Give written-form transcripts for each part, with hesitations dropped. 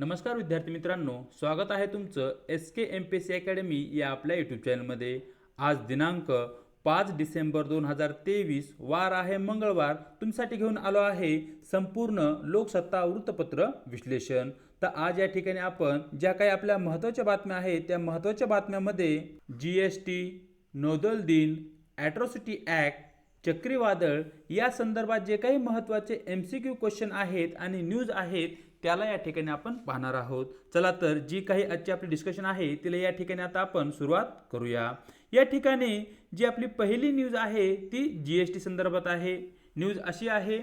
नमस्कार विद्यार्थी मित्रांनो, स्वागत आहे तुमचं SK MPSC अकॅडमी या आपल्या यूट्यूब चॅनलमध्ये। आज दिनांक 5 डिसेंबर 2023 वार आहे मंगळवार। तुमच्यासाठी घेऊन आलो आहे संपूर्ण लोकसत्ता वृत्तपत्र विश्लेषण। तर आज या ठिकाणी आपण ज्या काही आपल्या महत्त्वाच्या बातम्या आहेत त्या महत्त्वाच्या बातम्यामध्ये GST, नौदल दिन, ॲट्रॉसिटी ॲक्ट, चक्रीवादळ या संदर्भात जे काही महत्त्वाचे MCQ क्वेश्चन आहेत आणि न्यूज आहेत त्याला या ठिकाणी आपण पाहणार आहोत। चला तर जी काही आजची आपली डिस्कशन आहे तिला या ठिकाणी आता आपण सुरुवात करूया। या ठिकाणी जी आपली पहिली न्यूज आहे ती GST संदर्भात आहे। न्यूज अशी आहे,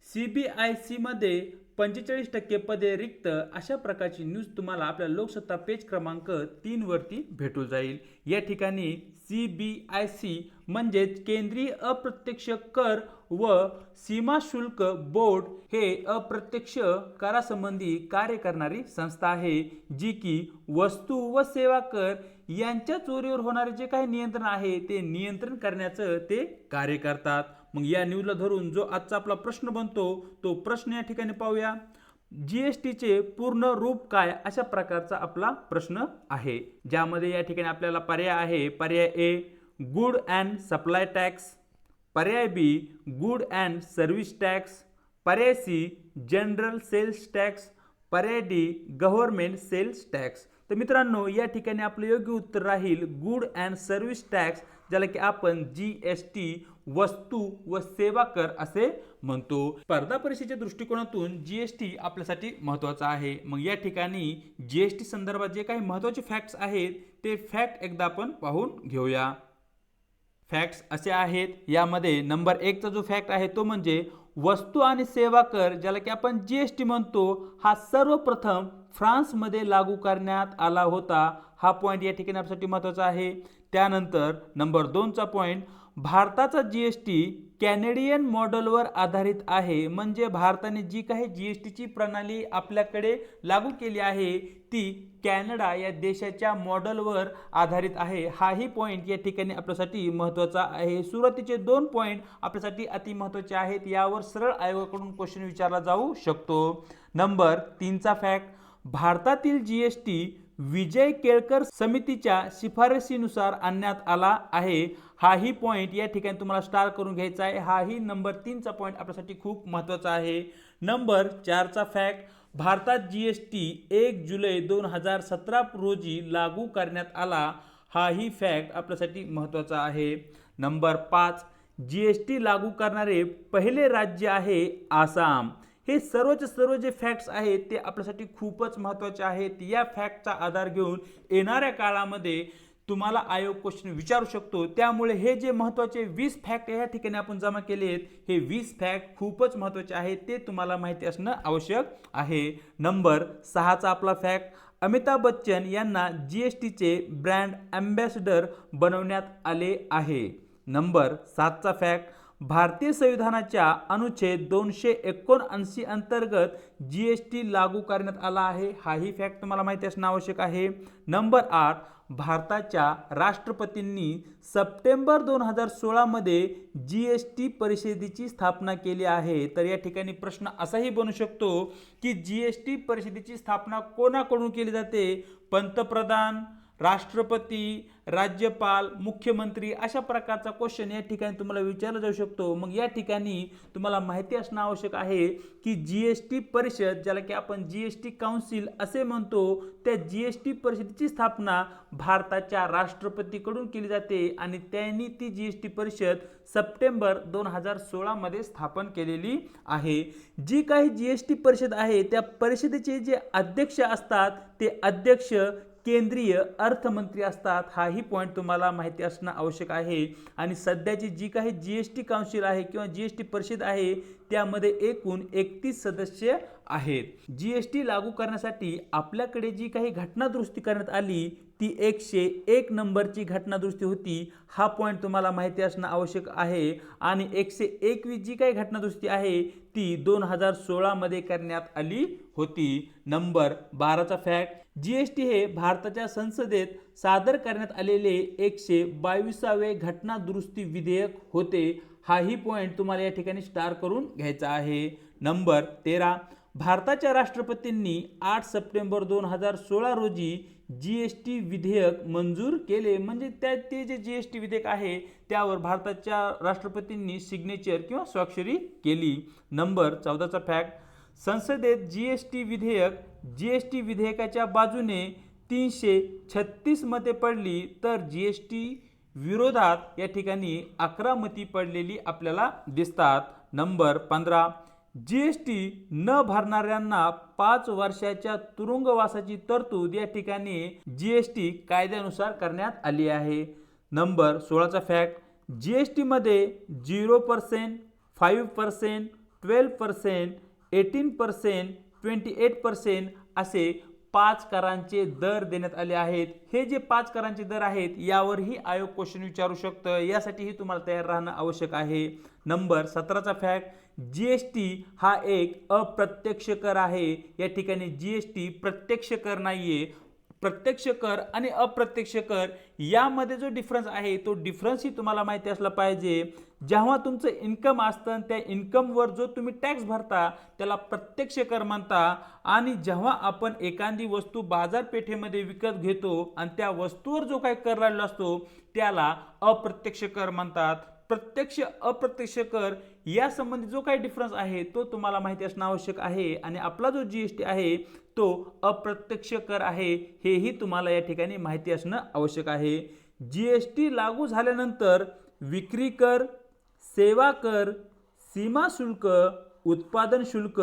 CBIC मध्ये 45% पदे रिक्त, अशा प्रकारची न्यूज तुम्हाला आपल्या लोकसत्ता पेज क्रमांक 3 वरती भेटून जाईल। या ठिकाणी CBIC म्हणजेच केंद्रीय अप्रत्यक्ष कर व सीमा शुल्क बोर्ड हे अप्रत्यक्ष करासंबंधी कार्य करणारी संस्था आहे, जी की वस्तू व सेवा कर यांच्या चोरीवर होणारे जे काही नियंत्रण आहे ते नियंत्रण करण्याचं ते कार्य करतात। मग या न्यूजला धरून जो आजचा आपला प्रश्न बनतो तो प्रश्न या ठिकाणी पाहूया। GST चे पूर्ण रूप काय, अशा प्रकारचा आपला प्रश्न आहे, ज्यामध्ये या ठिकाणी आपल्याला पर्याय आहे। पर्याय A good and supply tax, पर्याय B good and service tax, पर्याय सी जनरल सेल्स टॅक्स, पर्याय डी गव्हर्नमेंट सेल्स टॅक्स। तर मित्रांनो या ठिकाणी आपलं योग्य उत्तर राहील गुड अँड सर्व्हिस टॅक्स, ज्याला की आपण GST वस्तू व सेवा कर असे म्हणतो। स्पर्धा परीक्षेच्या दृष्टिकोनातून GST आपल्यासाठी महत्त्वाचा आहे। मग या ठिकाणी GST संदर्भात जे काही महत्त्वाचे फॅक्ट्स आहेत ते फॅक्ट एकदा आपण पाहून घेऊया। फॅक्ट्स असे आहेत, यामध्ये नंबर 1 चा जो फॅक्ट आहे तो म्हणजे वस्तू आणि सेवा कर, ज्याला की आपण GST म्हणतो, हा सर्वप्रथम फ्रान्समध्ये लागू करण्यात आला होता। हा पॉइंट या ठिकाणी आपल्यासाठी महत्त्वाचा आहे। त्यानंतर नंबर 2 चा पॉइंट, भारताचा GST कॅनेडियन मॉडेलवर आधारित आहे, म्हणजे भारताने जी काही GST ची प्रणाली आपल्याकडे लागू केली आहे ती कॅनडा या देशाच्या मॉडेलवर आधारित आहे। हाही पॉइंट या ठिकाणी आपल्यासाठी महत्त्वाचा आहे। सुरुवातीचे 2 पॉइंट आपल्यासाठी अति महत्त्वाचे आहेत, यावर सरळ आयोगाकडून क्वेश्चन विचारला जाऊ शकतो। नंबर 3 चा फॅक्ट, भारतातील GST विजय केळकर समितीच्या शिफारशीनुसार आणण्यात आला आहे। हाही पॉइंट या ठिकाणी तुम्हाला स्टार करून घ्यायचा आहे। हाही नंबर 3 चा पॉइंट आपल्यासाठी खूप महत्त्वाचा आहे। नंबर 4 चा फॅक्ट, भारतात GST 1 जुलै 2017 रोजी लागू करण्यात आला। हाही फॅक्ट आपल्यासाठी महत्त्वाचा आहे। नंबर 5, GST लागू करणारे पहिले राज्य आहे आसाम। हे सर्वचे सर्व जे फॅक्ट्स आहेत ते आपल्यासाठी खूपच महत्त्वाचे आहेत। या फॅक्टचा आधार घेऊन येणाऱ्या काळामध्ये तुम्हाला आयोग क्वेश्चन विचारू शकतो, त्यामुळे हे जे महत्त्वाचे 20 फॅक्ट या ठिकाणी आपण जमा केले आहेत, हे 20 फॅक्ट खूपच महत्त्वाचे आहेत, ते तुम्हाला माहिती असणं आवश्यक आहे। नंबर 6 चा आपला फॅक्ट, अमिताभ बच्चन यांना GST चे ब्रँड अँबॅसेडर बनवण्यात आले आहे। नंबर 7 चा फॅक्ट, भारतीय संविधानाच्या अनुच्छेद 279 अंतर्गत GST लागू करण्यात आला आहे। हाही फॅक्ट तुम्हाला माहिती असणं आवश्यक आहे। नंबर 8, भारताच्या राष्ट्रपतींनी सप्टेंबर 2016 मध्ये GST परिषदेची स्थापना केली आहे। तर या ठिकाणी प्रश्न असाही बनू शकतो की GST परिषदेची स्थापना कोणाकडून केली जाते? पंतप्रधान, राष्ट्रपती, राज्यपाल, मुख्यमंत्री, अशा प्रकारचा क्वेश्चन या ठिकाणी तुम्हाला विचारला जाऊ शकतो। मग या ठिकाणी तुम्हाला माहिती असणं आवश्यक आहे की GST परिषद, ज्याला की आपण GST काउन्सिल असे म्हणतो, त्या GST परिषदेची स्थापना भारताच्या राष्ट्रपतीकडून केली जाते आणि त्यांनी ती GST परिषद सप्टेंबर 2016 मध्ये स्थापन केलेली आहे। जी काही GST परिषद आहे त्या परिषदेचे जे अध्यक्ष असतात ते अध्यक्ष केंद्रीय अर्थमंत्री असतात। हाही पॉइंट तुम्हाला माहिती असणं आवश्यक आहे। आणि सध्याची जी काही GST काउन्सिल आहे किंवा GST परिषद आहे त्यामध्ये एकूण 31 सदस्य आहेत। GST लागू करण्यासाठी आपल्याकडे जी काही घटना दुरुस्ती करण्यात आली ती 101 नंबरची घटना दुरुस्ती होती। हा पॉइंट तुम्हाला माहिती असणं आवश्यक आहे। आणि 121 जी काही घटना दुरुस्ती आहे ती 2016 मध्ये करण्यात आली होती। नंबर 12 चा फॅक्ट, GST हे भारताच्या संसदेत सादर करण्यात आलेले 122वे घटना दुरुस्ती विधेयक होते। हाही पॉइंट तुम्हाला या ठिकाणी स्टार करून घ्यायचा आहे। नंबर 13, भारताच्या राष्ट्रपतींनी 8 सप्टेंबर 2016 रोजी जीएसटी विधेयक मंजूर केले. म्हणजे ते जे जीएसटी विधेयक आहे त्यावर भारताच्या राष्ट्रपतींनी सिग्नेचर किंवा स्वाक्षरी केली. नंबर 14चा फॅक्ट, संसदेत जीएसटी विधेयकाच्या बाजूने 336 मते पडली, तर जीएसटी विरोधात या ठिकाणी 11 मती पडलेली आपल्याला दिसतात. नंबर 15, जीएसटी न भरणाऱ्यांना 5 वर्षाच्या तुरुंगवासाची तरतूद या ठिकाणी जीएसटी कायद्यानुसार करण्यात आली आहे. नंबर 16चा फॅक्ट, जीएसटी मध्ये 0%, 5%, 12%, 18%, 28% असे 5 करांचे दर देण्यात आले आहेत. हे जे 5 करांचे दर आहेत यावरही आयोग क्वेश्चन विचारू शकतं, यासाठीही तुम्हाला तयार राहणं आवश्यक आहे. नंबर 17चा फॅक्ट, जीएसटी हा एक अप्रत्यक्ष कर आहे. या ठिकाणी जीएसटी प्रत्यक्ष कर नाहीये. प्रत्यक्ष कर आणि अप्रत्यक्ष कर यामध्ये जो डिफरन्स आहे तो डिफरन्सही तुम्हाला माहिती असला पाहिजे. जेव्हा तुमचं इन्कम असतं त्या इन्कमवर जो तुम्ही टॅक्स भरता त्याला प्रत्यक्ष कर म्हणता, आणि जेव्हा आपण एखादी वस्तू बाजारपेठेमध्ये विकत घेतो आणि त्या वस्तूवर जो काही कर लावलेला असतो त्याला अप्रत्यक्ष कर म्हणतात. प्रत्यक्ष अप्रत्यक्ष कर या संबंधी जो काही डिफरन्स आहे तो तुम्हाला माहिती असणं आवश्यक आहे. आणि आपला जो जीएसटी आहे तो अप्रत्यक्ष कर आहे हेही तुम्हाला या ठिकाणी माहिती असणं आवश्यक आहे. जीएसटी लागू झाल्यानंतर विक्री कर, सेवा कर, सीमा शुल्क, उत्पादन शुल्क,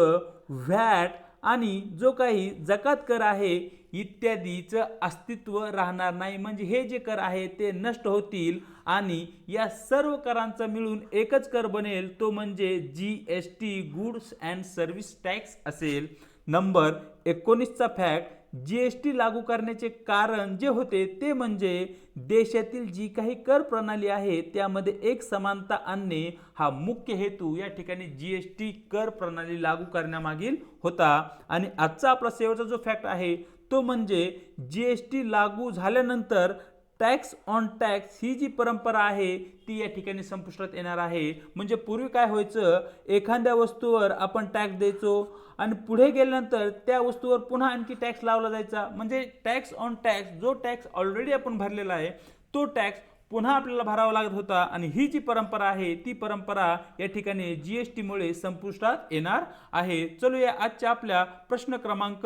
व्हॅट आणि जो काही जकात कर आहे इत्यादीचं अस्तित्व राहणार नाही. म्हणजे हे जे कर आहे ते नष्ट होतील आणि या सर्व करांचा मिळून एकच कर बनेल, तो म्हणजे GST goods and service tax असेल. नंबर 19चा फॅक्ट, जीएसटी लागू करण्याचे कारण जे होते ते म्हणजे देशातील जी काही कर प्रणाली आहे त्यामध्ये एक समानता आणणे हा मुख्य हेतू या ठिकाणी जीएसटी कर प्रणाली लागू करण्यामागील होता. आणि आजचा आपला शेवटचा जो फॅक्ट आहे तो म्हणजे जीएसटी लागू झाल्यानंतर टॅक्स ऑन टॅक्स ही जी परंपरा आहे ती या ठिकाणी संपुष्टात येणार आहे. म्हणजे पूर्वी काय व्हायचं, एखाद्या वस्तूवर आपण टॅक्स द्यायचो आणि पुढे गेल्यानंतर त्या वस्तूवर पुन्हा आणखी टॅक्स लावला जायचा. म्हणजे टॅक्स ऑन टॅक्स, जो टॅक्स ऑलरेडी आपण भरलेला आहे तो टॅक्स पुन्हा आपल्याला भरावा लागत होता. आणि ही जी परंपरा आहे ती परंपरा या ठिकाणी जीएसटी मुळे संपुष्टात येणार आहे. चलूया आजच्या आपल्या प्रश्न क्रमांक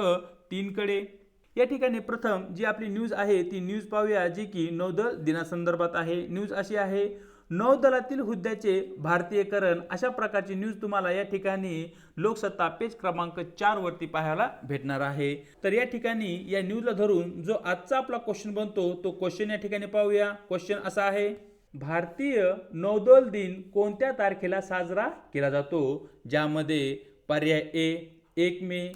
3 कडे. या ठिकाणी प्रथम जी आपली न्यूज आहे ती न्यूज पाहूया, जी की नौदल दिनासंदर्भात आहे. न्यूज अशी आहे, नौदलातील हुद्द्याचे भारतीयकरण, अशा प्रकारची न्यूज तुम्हाला या ठिकाणी लोकसत्ता पेज क्रमांक 4 वरती पाहायला भेटणार आहे. तर या ठिकाणी या न्यूजला धरून जो आजचा आपला क्वेश्चन बनतो तो क्वेश्चन या ठिकाणी पाहूया. क्वेश्चन असा आहे, भारतीय नौदल दिन कोणत्या तारखेला साजरा केला जातो? ज्यामध्ये पर्याय ए 1 मे,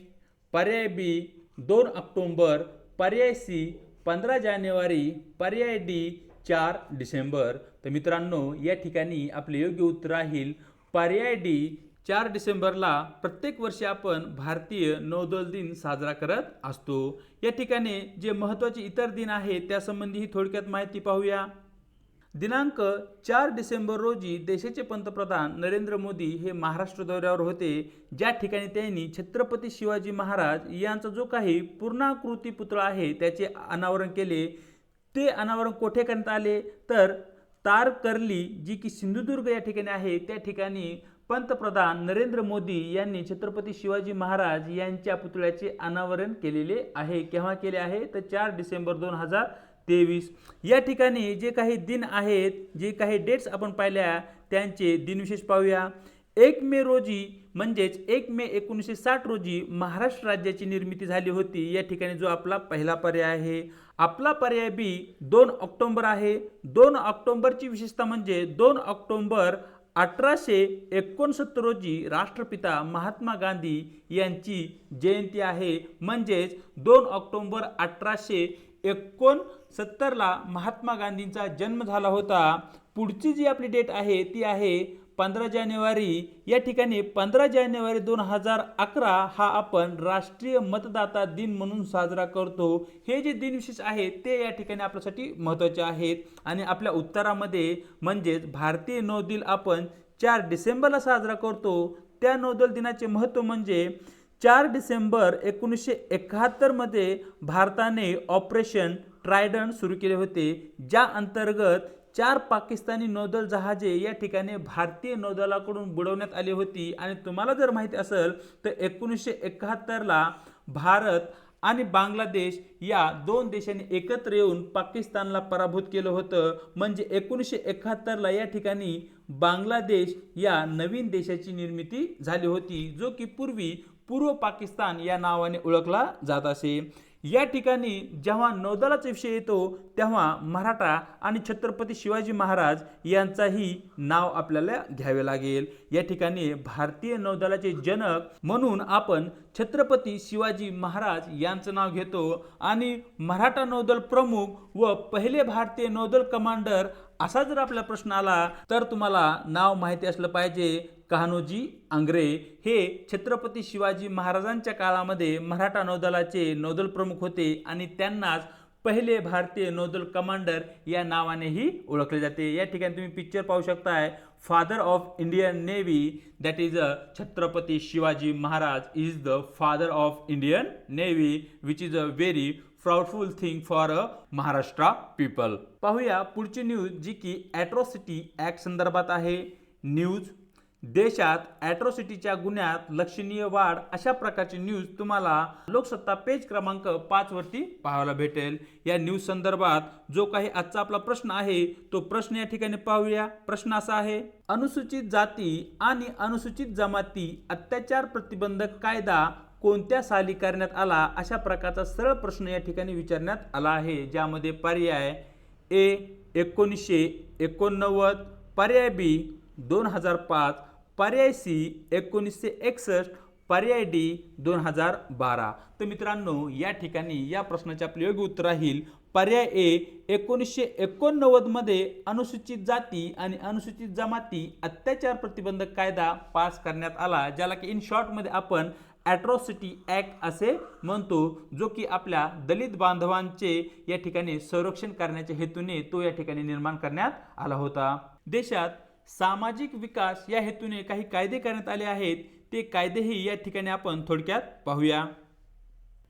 पर्याय बी 2 ऑक्टोबर, पर्याय सी 15 जानेवारी, पर्याय डी 4 डिसेंबर. तर मित्रांनो या ठिकाणी आपले योग्य उत्तर राहील पर्याय डी 4 डिसेंबरला प्रत्येक वर्षी आपण भारतीय नौदल दिन साजरा करत असतो. या ठिकाणी जे महत्त्वाचे इतर दिन आहेत त्यासंबंधी थोडक्यात माहिती पाहूया. दिनांक 4 डिसेंबर रोजी देशाचे पंतप्रधान नरेंद्र मोदी हे महाराष्ट्र दौऱ्यावर होते, ज्या ठिकाणी त्यांनी छत्रपती शिवाजी महाराज यांचा जो काही पूर्णाकृती पुतळा आहे त्याचे अनावरण केले. ते अनावरण कोठे करण्यात आले तर तारकर्ली, जी की सिंधुदुर्ग या ठिकाणी आहे, त्या ठिकाणी पंतप्रधान नरेंद्र मोदी यांनी छत्रपती शिवाजी महाराज यांच्या पुतळ्याचे अनावरण केलेले आहे. केव्हा केले आहे तर 4 डिसेंबर 2023. या ठिकाणी जे काही दिन आहेत, जे काही डेट्स आपण पाहिल्या त्यांचे दिनविशेष पाहूया. 1 मे रोजी म्हणजेच 1 मे 1960 रोजी महाराष्ट्र राज्याची निर्मिती झाली होती. या ठिकाणी जो आपला पहिला पर्याय आहे. आपला पर्याय बी 2 ऑक्टोबर आहे. 2 ऑक्टोबरची विशेषता म्हणजे 2 ऑक्टोबर 1869 रोजी राष्ट्रपिता महात्मा गांधी यांची जयंती आहे. म्हणजेच 2 ऑक्टोबर 1869 ला महात्मा गांधींचा जन्म झाला होता. पुढची जी आपली डेट आहे ती आहे 15 जानेवारी. या ठिकाणी 15 जानेवारी 2011 हा आपण राष्ट्रीय मतदाता दिन म्हणून साजरा करतो. हे जे दिन विशेष आहेत ते या ठिकाणी आपल्यासाठी महत्त्वाचे आहेत. आणि आपल्या उत्तरामध्ये म्हणजेच भारतीय नौदल आपण 4 डिसेंबरला साजरा करतो. त्या नौदल दिनाचे महत्त्व म्हणजे 4 डिसेंबर 1971 मध्ये भारताने ऑपरेशन ट्रायडंट सुरू केले होते, ज्या अंतर्गत 4 पाकिस्तानी नौदल जहाजे या ठिकाणी भारतीय नौदलाकडून बुडवण्यात आली होती। आणि तुम्हाला जर माहिती असेल तर 1971ला भारत आणि बांगलादेश या दोन देशांनी एकत्र येऊन पाकिस्तानला पराभूत केलं होतं। म्हणजे 1971ला या ठिकाणी बांगलादेश या नवीन देशाची निर्मिती झाली होती, जो की पूर्वी पूर्व पाकिस्तान या नावाने ओळखला जात असे। या ठिकाणी जेव्हा नौदलाचा विषय येतो तेव्हा मराठा आणि छत्रपती शिवाजी महाराज यांचाही नाव आपल्याला घ्यावे लागेल। या ठिकाणी भारतीय नौदलाचे जनक म्हणून आपण छत्रपती शिवाजी महाराज यांचं नाव घेतो। आणि मराठा नौदल प्रमुख व पहिले भारतीय नौदल कमांडर असा जर आपला प्रश्न आला तर तुम्हाला नाव माहिती असलं पाहिजे, कान्होजी आंग्रे हे छत्रपती शिवाजी महाराजांच्या काळामध्ये मराठा नौदलाचे नौदल प्रमुख होते आणि त्यांनाच पहिले भारतीय नौदल कमांडर या नावानेही ओळखले जाते। या ठिकाणी तुम्ही पिक्चर पाहू शकताय, father of Indian navy, that is Chhatrapati Shivaji Maharaj is the father of Indian navy, which is a very proudful thing for a Maharashtra people. पाहूया पुढची न्यूज, जी की ॲट्रॉसिटी ॲक्ट संदर्भात आहे। न्यूज, देशात ॲट्रॉसिटीच्या गुन्ह्यात लक्षणीय वाढ, अशा प्रकारची न्यूज तुम्हाला लोकसत्ता पेज क्रमांक 5 वरती पाहायला भेटेल। या न्यूज संदर्भात जो काही आजचा आपला प्रश्न आहे तो प्रश्न या ठिकाणी पाहूया। प्रश्न असा आहे, अनुसूचित जाती आणि अनुसूचित जमाती अत्याचार प्रतिबंधक कायदा कोणत्या साली करण्यात आला, अशा प्रकारचा सरळ प्रश्न या ठिकाणी विचारण्यात आला आहे। ज्यामध्ये पर्याय ए 1989, पर्याय बी 2005, पर्याय सी 1961, पर्याय डी 2012। तर मित्रांनो या ठिकाणी या प्रश्नाचे आपले योग्य उत्तर राहील पर्याय ए 1989 मध्ये अनुसूचित जाती आणि अनुसूचित जमाती अत्याचार प्रतिबंधक कायदा पास करण्यात आला, ज्याला की इन शॉर्ट मध्ये आपण ॲट्रॉसिटी ॲक्ट असे म्हणतो, जो की आपल्या दलित बांधवांचे या ठिकाणी संरक्षण करण्याच्या हेतूने तो या ठिकाणी निर्माण करण्यात आला होता। देशात सामाजिक विकास या हेतूने काही कायदे करण्यात आले आहेत, ते कायदेही या ठिकाणी आपण थोडक्यात पाहूया।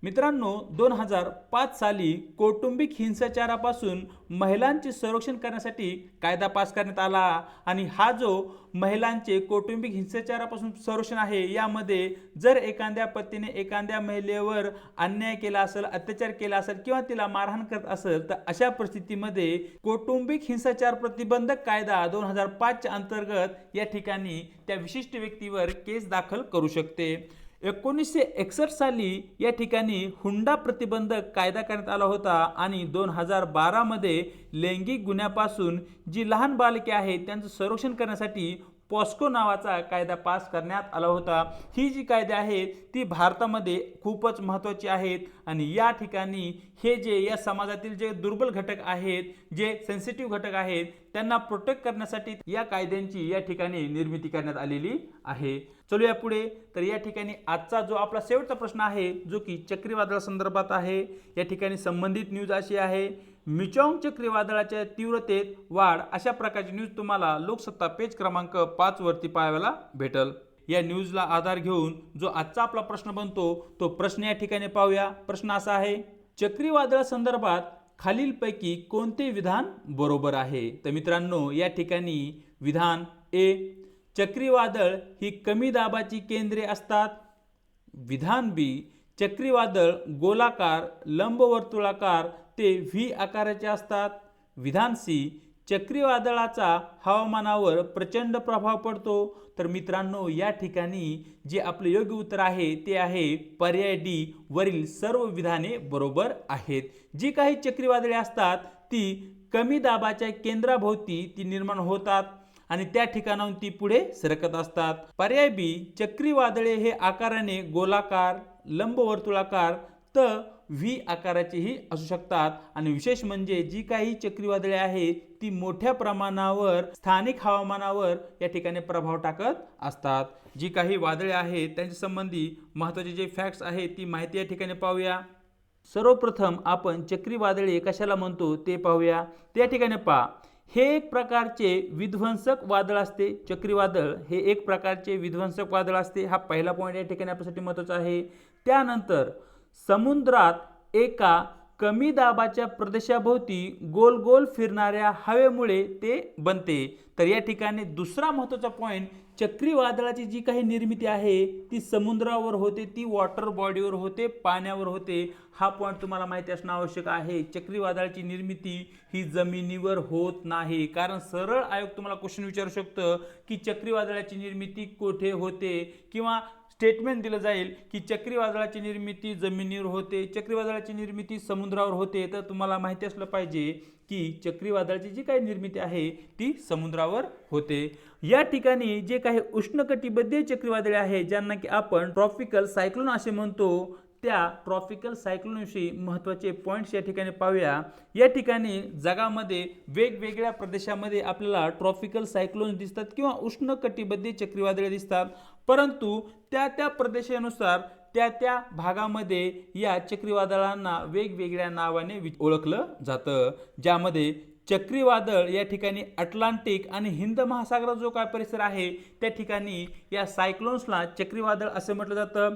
मित्रांनो 2005 साली कौटुंबिक हिंसाचारापासून महिलांचे संरक्षण करण्यासाठी कायदा पास करण्यात आला। आणि हा जो महिलांचे कौटुंबिक हिंसाचारापासून संरक्षण आहे, यामध्ये जर एखाद्या पतीने एखाद्या महिलेवर अन्याय केला असेल, अत्याचार केला असेल किंवा तिला मारहाण करत असेल, तर अशा परिस्थितीमध्ये कौटुंबिक हिंसाचार प्रतिबंधक कायदा 2005 च्या अंतर्गत या ठिकाणी त्या विशिष्ट व्यक्तीवर केस दाखल करू शकते। 1961 साली या ठिकाणी हुंडा प्रतिबंधक कायदा करण्यात आला होता आणि 2012 मध्ये लैंगिक गुन्ह्यापासून जी लहान बालके आहेत त्यांचं संरक्षण करण्यासाठी पॉस्को नावाचा कायदा पास करण्यात आला होता। ही जी कायदे आहेत ती भारतामध्ये खूपच महत्त्वाची आहेत आणि या ठिकाणी हे जे या समाजातील जे दुर्बल घटक आहेत, जे सेन्सिटिव्ह घटक आहेत, त्यांना प्रोटेक्ट करण्यासाठी या कायद्यांची या ठिकाणी निर्मिती करण्यात आलेली आहे। चलूया पुढे। तर या ठिकाणी आजचा जो आपला शेवटचा प्रश्न आहे, जो की चक्रीवादळ संदर्भात आहे, या ठिकाणी संबंधित न्यूज अशी आहे, मिचॉंग चक्रीवादळाच्या तीव्रतेत वाढ, अशा प्रकारची न्यूज तुम्हाला लोकसत्ता पेज क्रमांक 5 वरती पाहायला भेटेल। या न्यूजला आधार घेऊन जो आजचा आपला प्रश्न बनतो तो प्रश्न या ठिकाणी पाहूया। प्रश्न असा आहे, चक्रीवादळ संदर्भात खालीलपैकी कोणते विधान बरोबर आहे? तर मित्रांनो या ठिकाणी विधान ए, चक्रीवादळ ही कमी दाबाची केंद्रे असतात। विधान बी, चक्रीवादळ गोलाकार, लंबवर्तुळाकार ते व्ही आकाराचे असतात। विधान सी, चक्रीवादळाचा हवामानावर प्रचंड प्रभाव पडतो। तर मित्रांनो या ठिकाणी जे आपले योग्य उत्तर आहे ते आहे पर्याय डी, वरील सर्व विधाने बरोबर आहेत। जी काही चक्रीवादळे असतात ती कमी दाबाच्या केंद्राभोवती ती निर्माण होतात आणि त्या ठिकाणाहून ती पुढे सरकत असतात। पर्याय बी, चक्रीवादळे हे आकाराने गोलाकार, लंबवर्तुळाकार तर व्ही आकाराचेही असू शकतात। आणि विशेष म्हणजे जी काही चक्रीवादळे आहेत ती मोठ्या प्रमाणावर स्थानिक हवामानावर या ठिकाणी प्रभाव टाकत असतात। जी काही वादळे आहेत त्यांच्या संबंधी महत्त्वाचे जे फॅक्ट्स आहेत ती माहिती या ठिकाणी पाहूया। सर्वप्रथम आपण चक्रीवादळे कशाला म्हणतो ते पाहूया। त्या ठिकाणी पहा, हे एक प्रकारचे विध्वंसक वादळ असते. चक्रीवादळ हे एक प्रकारचे विध्वंसक वादळ असते. हा पहिला पॉईंट या ठिकाणी आपल्यासाठी महत्त्वाचा आहे. त्यानंतर समुद्रात एका कमी दाबाच्या प्रदेशाभोवती गोल गोल फिरणाऱ्या हवेमुळे ते बनते. तर या ठिकाणी दुसरा महत्त्वाचा पॉईंट, चक्रीवादळाची जी काही निर्मिती आहे ती समुद्रावर होते, ती वॉटर बॉडीवर होते, पाण्यावर होते. हा पॉईंट तुम्हाला माहिती असणं आवश्यक आहे. चक्रीवादळाची निर्मिती ही जमिनीवर होत नाही. कारण सरळ आयोग तुम्हाला क्वेश्चन विचारू शकतं की चक्रीवादळाची निर्मिती कुठे होते, किंवा स्टेटमेंट दिलं जाईल की चक्रीवादळाची निर्मिती जमिनीवर होते, चक्रीवादळाची निर्मिती समुद्रावर होते. तर तुम्हाला माहिती असलं पाहिजे की चक्रीवादळाची जी काही निर्मिती आहे ती समुद्रावर होते. या ठिकाणी जे काही उष्णकटिबंधीय चक्रीवादळे आहे, ज्यांना की आपण ट्रॉपिकल सायक्लोन असे म्हणतो, त्या ट्रॉपिकल सायक्लोनविषयी महत्त्वाचे पॉईंट्स या ठिकाणी पाहूया. या ठिकाणी जगामध्ये वेगवेगळ्या प्रदेशामध्ये आपल्याला ट्रॉपिकल सायक्लोन दिसतात किंवा उष्णकटिबंधीय चक्रीवादळे दिसतात. परंतु त्या त्या प्रदेशानुसार त्या त्या भागामध्ये या चक्रीवादळांना वेगवेगळ्या नावाने ओळखलं जातं. ज्यामध्ये चक्रीवादळ या ठिकाणी अटलांटिक आणि हिंद महासागराचा जो काय परिसर आहे त्या ठिकाणी या सायक्लोन्सला चक्रीवादळ असे म्हटलं जातं.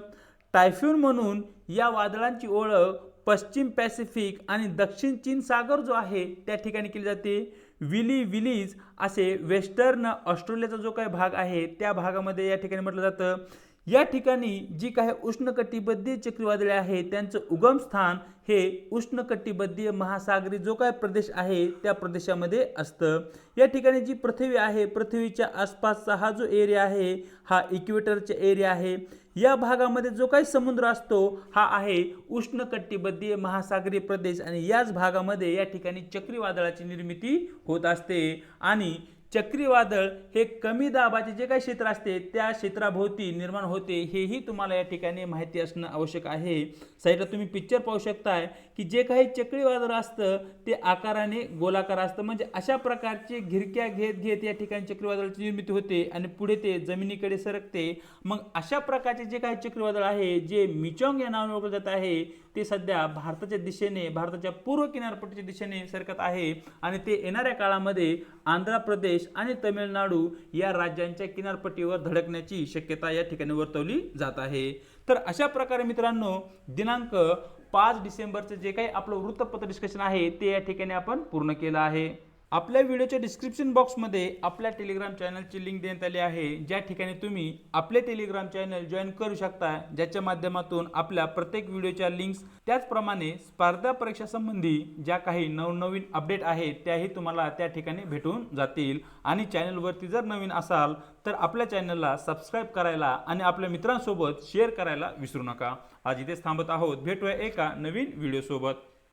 टायफून म्हणून या वादळांची ओळख पश्चिम पॅसिफिक आणि दक्षिण चीन सागर जो आहे त्या ठिकाणी केली जाते. विलीज असे वेस्टर्न ऑस्ट्रेलियाचा जो काही भाग आहे त्या भागामध्ये या ठिकाणी म्हटलं जातं. या ठिकाणी जी काही उष्णकटिबंधीय चक्रीवादळे आहेत त्यांचं उगमस्थान हे उष्णकटिबंधीय महासागरी जो काही प्रदेश आहे त्या प्रदेशामध्ये असतं. या ठिकाणी जी पृथ्वी आहे, पृथ्वीच्या आसपासचा हा जो एरिया आहे हा इक्वेटरचा एरिया आहे. या भागामध्ये जो काही समुद्र असतो हा आहे उष्णकटिबंधीय महासागरी प्रदेश, आणि याच भागामध्ये या ठिकाणी चक्रीवादळाची निर्मिती होत असते. आणि चक्रीवादळ हे कमी दाबाचे जे काही क्षेत्र असते त्या क्षेत्राभोवती निर्माण होते, हेही तुम्हाला या ठिकाणी माहिती असणं आवश्यक आहे. साईडला तुम्ही पिक्चर पाहू शकताय की जे काही चक्रीवादळ असतं ते आकाराने गोलाकार असतं. म्हणजे अशा प्रकारचे घिरक्या घेत घेत या ठिकाणी चक्रीवादळाची निर्मिती होते आणि पुढे ते जमिनीकडे सरकते. मग अशा प्रकारचे जे काही चक्रीवादळ आहे जे मिचोंग या नावाने ओळखले जात आहे ते सध्या भारताच्या दिशेने, भारताच्या पूर्व किनारपट्टीच्या दिशेने सरकत आहे आणि ते येणाऱ्या काळामध्ये आंध्र प्रदेश आणि तमिळनाडू या राज्यांच्या किनारपट्टीवर धडकण्याची शक्यता या ठिकाणी वर्तवली जात आहे. तर अशा प्रकारे मित्रांनो दिनांक 5 डिसेंबरचे जे काही आपलं वृत्तपत्र डिस्कशन आहे ते या ठिकाणी आपण पूर्ण केलं आहे. आपल्या व्हिडिओच्या डिस्क्रिप्शन बॉक्समध्ये आपल्या टेलिग्राम चॅनलची लिंक देण्यात आली आहे, ज्या ठिकाणी तुम्ही आपले टेलिग्राम चॅनल जॉईन करू शकता, ज्याच्या माध्यमातून आपल्या प्रत्येक व्हिडिओच्या लिंक्स, त्याचप्रमाणे स्पर्धा परीक्षा संबंधी ज्या काही नवनवीन अपडेट आहेत त्याही तुम्हाला त्या ठिकाणी भेटून जातील. आणि चॅनलवरती जर नवीन असाल तर आपल्या चॅनलला सबस्क्राईब करायला आणि आपल्या मित्रांसोबत शेअर करायला विसरू नका. आज इथेच थांबत आहोत. भेटूया एका नवीन व्हिडिओ सोबत.